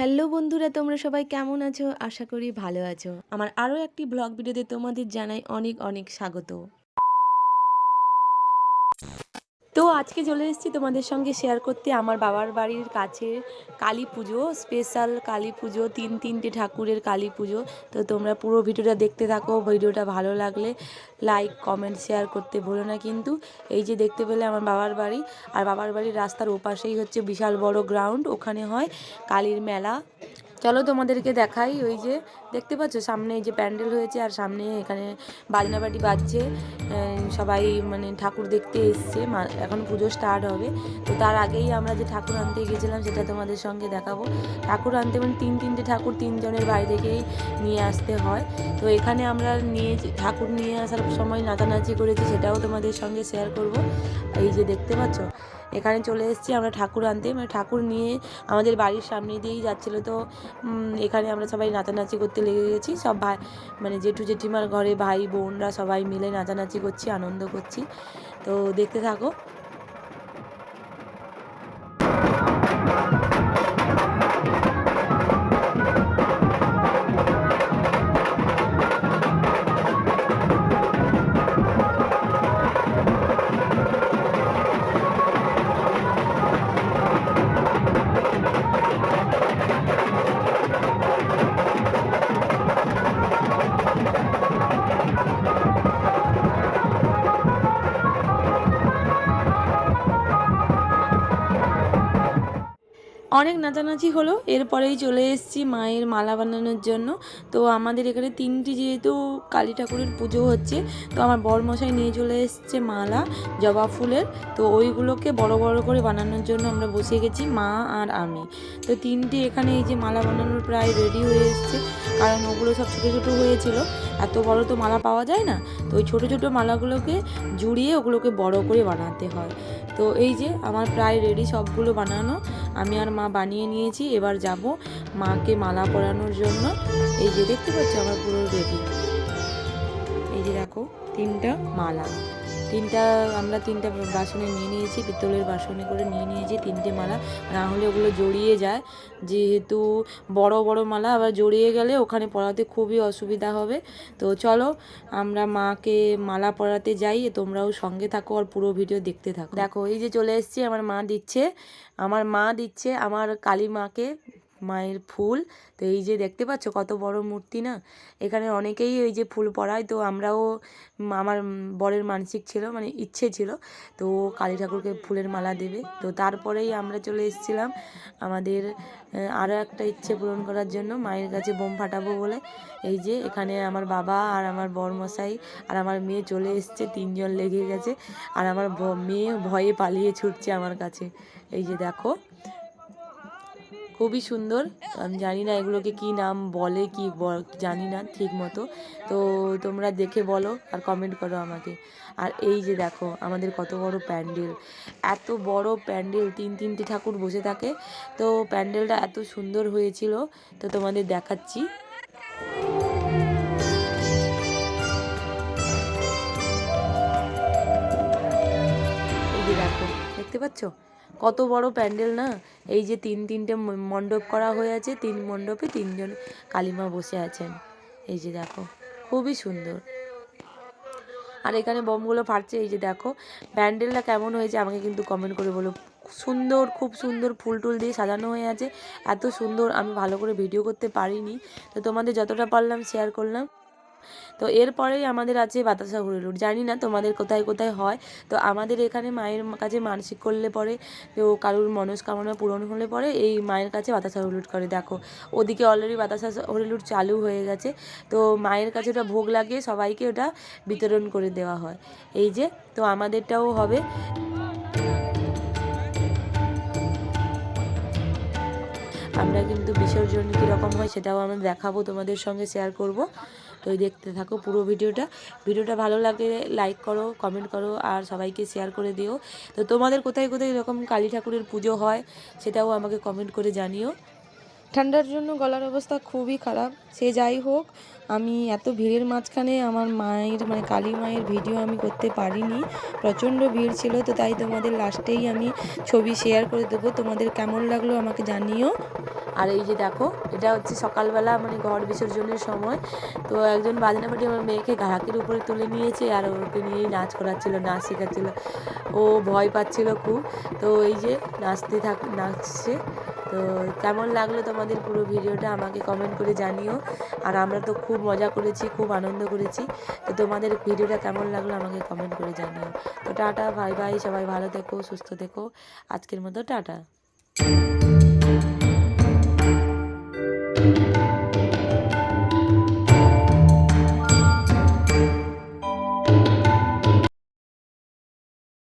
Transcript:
Hello বন্ধুরা, তোমরা সবাই কেমন আছো? আশা করি ভালো আছো। আমার আরও একটি ব্লগ ভিডিওতে তোমাদের জানাই অনেক অনেক স্বাগত। তো আজকে চলে এসেছি তোমাদের সঙ্গে শেয়ার করতে আমার বাবার বাড়ির কাছে কালী পুজো, স্পেশাল কালী পুজো, তিনটে ঠাকুরের কালী পুজো। তো তোমরা পুরো ভিডিওটা দেখতে থাকো। ভিডিওটা ভালো লাগলে লাইক কমেন্ট শেয়ার করতে ভুলো না কিন্তু। এই যে দেখতে পেলে আমার বাবার বাড়ি, আর বাবার বাড়ির রাস্তার ওপাশেই হচ্ছে বিশাল বড় গ্রাউন্ড, ওখানে হয় কালীর মেলা। চলো তোমাদেরকে দেখাই। ওই যে দেখতে পাচ্ছ সামনে এই যে প্যান্ডেল হয়েছে, আর সামনে এখানে বাজনাবাটি বাজছে, সবাই মানে ঠাকুর দেখতে এসছে। এখন পুজো স্টার্ট হবে। তো তার আগেই আমরা যে ঠাকুর আনতে গেছিলাম সেটা তোমাদের সঙ্গে দেখাবো। ঠাকুর আনতে মানে তিনটে ঠাকুর তিনজনের বাড়ি থেকেই নিয়ে আসতে হয়। তো এখানে আমরা ঠাকুর নিয়ে আসার সময় নাচানাচি করেছি, সেটাও তোমাদের সঙ্গে শেয়ার করব। এই যে দেখতে পাচ্ছ এখানে চলে এসেছি আমরা ঠাকুর আনতে, মানে ঠাকুর নিয়ে আমাদের বাড়ির সামনে দিয়েই যাচ্ছিলো। তো এখানে আমরা সবাই নাচানাচি করতে লেগে গেছি। সব ভাই মানে জেঠু জেঠিমার ঘরে ভাই বোনরা সবাই মিলে নাচানাচি করছি, আনন্দ করছি। তো দেখতে থাকো। অনেক নাচানাচি হলো, এরপরেই চলে এসেছি মায়ের মালা বানানোর জন্য। তো আমাদের এখানে তিনটি যেহেতু কালী ঠাকুরের পুজো হচ্ছে, তো আমার বরমশাই নিয়ে চলে এসছে মালা জবা ফুলের। তো ওইগুলোকে বড় বড় করে বানানোর জন্য আমরা বসে গেছি মা আর আমি। তো তিনটি এখানে এই যে মালা বানানোর প্রায় রেডি হয়ে এসছে, কারণ ওগুলো সব ছোটো ছোটো হয়েছিল, এত বড় তো মালা পাওয়া যায় না। তো ওই ছোটো ছোটো মালাগুলোকে জুড়িয়ে ওগুলোকে বড় করে বানাতে হয়। তো এই যে আমার প্রায় রেডি সবগুলো বানানো, আমি আর মা বানিয়ে নিয়েছি। এবার যাব মাকে মালা পরানোর জন্য। এই যে দেখতে পাচ্ছ আমার পুরো রেডি। এই যে দেখো আমরা তিনটা বাসনে নিয়ে নিয়েছি, পিতলের বাসনে করে নিয়ে নিয়েছি তিনটে মালা। না হলে ওগুলো জড়িয়ে যায়, যেহেতু বড় বড় মালা, আবার জড়িয়ে গেলে ওখানে পরাতে খুবই অসুবিধা হবে। তো চলো আমরা মাকে মালা পরাতে যাই, তোমরাও সঙ্গে থাকো আর পুরো ভিডিও দেখতে থাকো। দেখো এই যে চলে এসেছি, আমার মা দিচ্ছে আমার কালী মাকে মায়ের ফুল। তো এই যে দেখতে পাচ্ছ কত বড় মূর্তি না। এখানে অনেকেই এই যে ফুল পরায়। তো আমরাও, আমার বরের মানসিক ছিল, মানে ইচ্ছে ছিল, তো কালী ঠাকুরকে ফুলের মালা দেবে। তো তারপরেই আমরা চলে এসেছিলাম আমাদের আরও একটা ইচ্ছে পূরণ করার জন্য, মায়ের কাছে বোম ফাটাবো বলে। এই যে এখানে আমার বাবা আর আমার বরমশাই আর আমার মেয়ে চলে এসছে, তিনজন লেগে গেছে। আর আমার মেয়ে ভয়ে পালিয়ে ছুটছে আমার কাছে। এই যে দেখো খুবই সুন্দর। আমি জানি না এগুলোকে কি নাম বলে, কি জানি না ঠিক মতো। তো তোমরা দেখে বলো আর কমেন্ট করো আমাকে। আর এই যে দেখো আমাদের কত বড় প্যান্ডেল, এত বড় প্যান্ডেল, তিনটে ঠাকুর বসে থাকে। তো প্যান্ডেলটা এত সুন্দর হয়েছিল, তো তোমাদের দেখাচ্ছি। এই যে দেখো দেখতে পাচ্ছ কত বড় প্যান্ডেল না। এই যে তিনটে মণ্ডপ করা হয়ে আছে, তিন মণ্ডপে তিনজন কালীমা বসে আছেন। এই যে দেখো খুবই সুন্দর। আর এখানে বোমগুলো ফাটছে। এই যে দেখো প্যান্ডেলটা কেমন হয়েছে আমাকে কিন্তু কমেন্ট করে বলো। সুন্দর, খুব সুন্দর ফুল টুল দিয়ে সাজানো হয়ে আছে, এত সুন্দর। আমি ভালো করে ভিডিও করতে পারিনি, তো তোমাদের যতটা পারলাম শেয়ার করলাম। তো এরপরেই আমাদের আছে বাতাসা হুড়ুলুট। জানি না তোমাদের কোথায় কোথায় হয়। তো আমাদের এখানে মায়ের কাছে মানসিক করলে পরে, তো কারুর মনস্কামনা পূরণ হলে পরে এই মায়ের কাছে বাতাসা হুড়ুলুট করে। দেখো ওদিকে অলরেডি বাতাসা হুড়ুলুট চালু হয়ে গেছে। তো মায়ের কাছে ওটা ভোগ লাগিয়ে সবাইকে ওটা বিতরণ করে দেওয়া হয়। এই যে তো আমাদেরটাও হবে। আমরা কিন্তু বিসর্জন কীরকম হয় সেটাও আমরা দেখাবো, তোমাদের সঙ্গে শেয়ার করব। তো দেখতে থাকো পুরো ভিডিওটা ভালো লাগে লাইক করো, কমেন্ট করো, আর সবাইকে শেয়ার করে দিও। তো তোমাদের কোথায় কোথায় এরকম কালী ঠাকুরের পুজো হয় সেটাও আমাকে কমেন্ট করে জানিও। ঠান্ডার জন্য গলার অবস্থা খুবই খারাপ। সে যাই হোক, আমি এত ভিড়ের মাঝখানে আমার মায়ের মানে কালী মায়ের ভিডিও আমি করতে পারিনি, প্রচণ্ড ভিড় ছিল। তো তাই তোমাদের লাস্টেই আমি ছবি শেয়ার করে দেবো, তোমাদের কেমন লাগলো আমাকে জানিও। আর এই যে দেখো, এটা হচ্ছে সকালবেলা মানে ঘর বিসর্জনের সময়। তো একজন বাজনা পার্টি আমার মেয়েকে ঘাড়াকের উপরে তুলে নিয়েছে আর ওকে নিয়েই নাচ করাচ্ছিল, নাচ শেখাচ্ছিল। ও ভয় পাচ্ছিল খুব। তো এই যে নাচছে। তো কেমন লাগলো তোমাদের পুরো ভিডিওটা আমাকে কমেন্ট করে জানিও। আর আমরা তো খুব মজা করেছি, খুব আনন্দ করেছি। তো তোমাদের ভিডিওটা কেমন লাগলো আমাকে কমেন্ট করে জানিও। তো টাটা, বাই বাই, সবাই ভালো থেকো, সুস্থ থেকো। আজকের মতো টাটা।